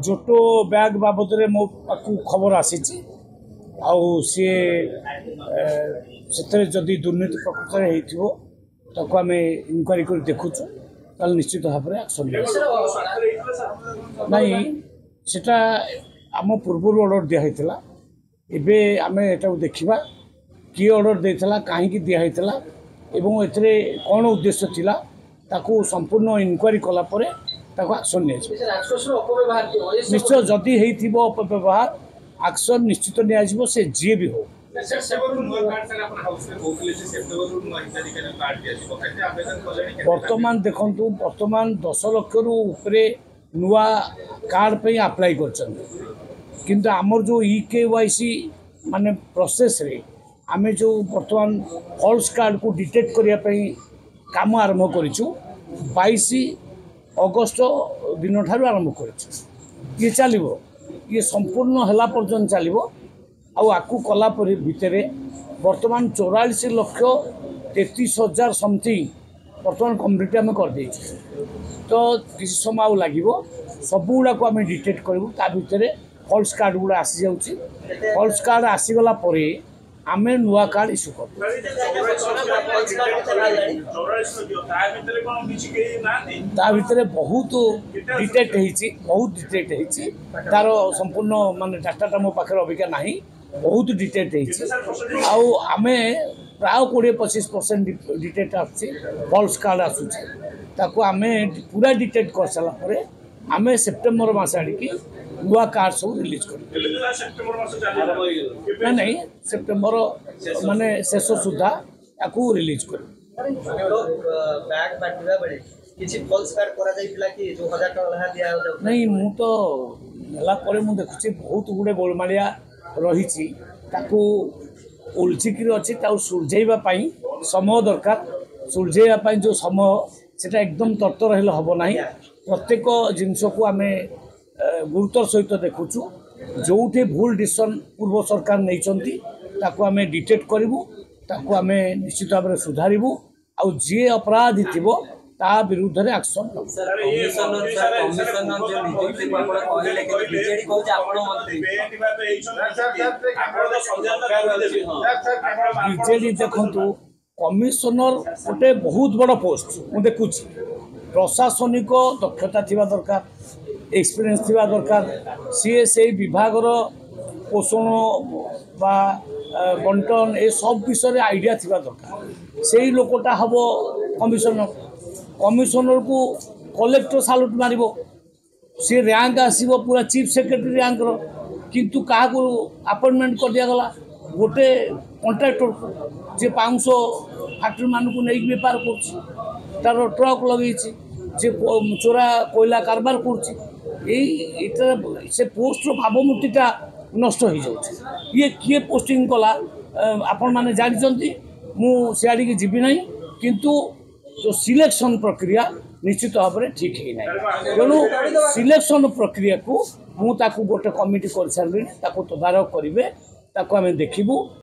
Johto bag बाबद मो खबर आसी सी जदि दुर्नीति प्रकृत होता आम इनक्वारी कर देखुचु निश्चित भाव में एक्शन नहीं सेटा आम पूर्व ऑर्डर दिखाई एबे आम एटा देखा किए ऑर्डर देता कहीं दिखाई एवं एथिरे कौन उद्देश्य थिला ताकू संपूर्ण इनक्वारी कलापर एक्शन निश्चय जदि होइथिबो अपव्यवहार एक्शन निश्चित नियाजिबो से जी भी हो। वर्तमान देखंतु वर्तमान 10 लाख रु ऊपरे नुआ कार्ड पे अप्लाई कर आमर जो EKYC माने प्रोसेस रे आमे जो वर्तमान फॉल्स कार्ड को डिटेक्ट करने काम आरंभ करूँ 22 अगस्त दिन ठार आरंभ कर ये चलो ये संपूर्ण हला पर्यंत चलो आकु कला भितर वर्तमान 44 लाख 33,000 समथिंग वर्तमान कम्प्लीट आम कर तो किसी समय लगे सब गुड़ाक आम डिटेक्ट करूँ ता भितर फॉल्स कार्ड गुड़ा आसी जाऊँगी फॉल्स कार्ड आसीगला आम नुआ कार्ड इश्यू कर बहुत डिटेक्ट होती तार संपूर्ण माने डाटा मो पाखे अबिका ना बहुत डिटेक्ट आम प्राय 20-25% डिटेक्ट आल्स कार्ड आसूँ आम पूरा डिटेक्ट कर सारापर आम सेप्टेम्बर मास आड़िकी नुआ कार्ड सब रिलीज कर नहीं सेप्टेम्बर माने शेष सुधा या रिलीज कर नहीं मु तो मुझे देखुची बहुत गुड़े गोलमालिया रही उलझिक अच्छी सुलझाई समय दरकार सुलझाई जो समय से एकदम तर्तर हेल्ले हम ना प्रत्येक जिनस को आम गुरुतर सहित देखुचु जोठे भूल डिसीजन पूर्व सरकार नहीं आम डिटेक्ट करूँ आम निश्चित भाव में सुधारू आउ जी अपराधी थी ता विरुद्ध रे एक्शन बीजेडी देखु कमिशनर गोटे बहुत बड़ पोस्ट मुझे देखुची प्रशासनिक दक्षता थिबा दरकार एक्सपीरियंस थिबा दरकार सी से विभाग पोषण बा बंटन ए सब विषय आइडिया थिबा दरकार से लोकटा हम कमिशनर को कलेक्टर सालुट मारिबो सी रैंक आसीबो पूरा चीफ सेक्रेटरी रैंक किंतु क्या अपॉइंटमेंट कर दिया गला गोटे कॉन्ट्रैक्टर को जे 500 फैक्ट्री मान को नहीं बेपार कर ट्रक लगे जे चोरा कोयला कारबार कर से पोस्ट भावमूर्तिटा नष्ट हो जाए ये किए पोस्टिंग कला आपण मैंने जानते मुझे जीवी ना किंतु जो सिलेक्शन प्रक्रिया निश्चित भाव में ठीक ही ना तेणु सिलेक्शन प्रक्रिया को मुझे गोटे कमिटी कर सारे तदारख करेंगे आम देखू।